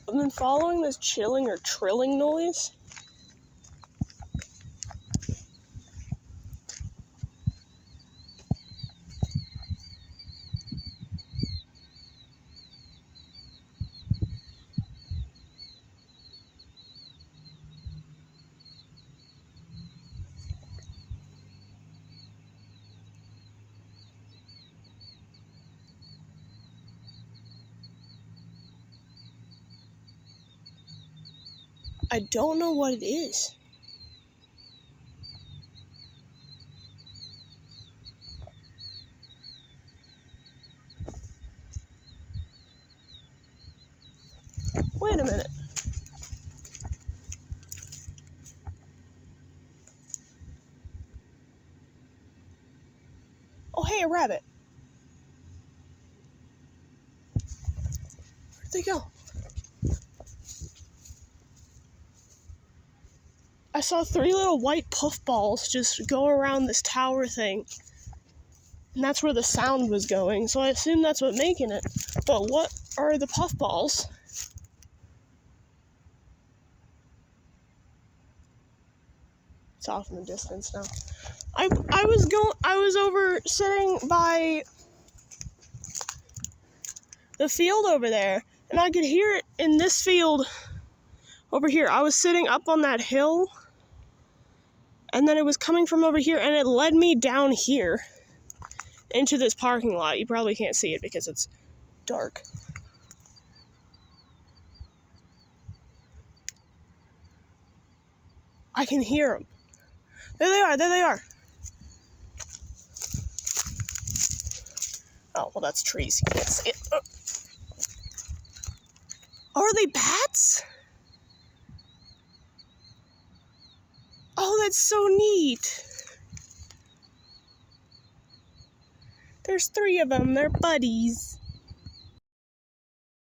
I've been following this chilling or trilling noise. I don't know what it is. Wait a minute. Oh, hey, a rabbit. Where'd they go? I saw 3 little white puffballs just go around this tower thing. And that's where the sound was going, so I assume that's what's making it. But what are the puffballs? It's off in the distance now. I was over sitting by the field over there, and I could hear it in this field over here. I was sitting up on that hill, and then it was coming from over here, and it led me down here into this parking lot. You probably can't see it because it's dark. I can hear them. There they are. Oh, well, that's trees. You can't see it. Are they bats? Oh, that's so neat. There's 3 of them. They're buddies.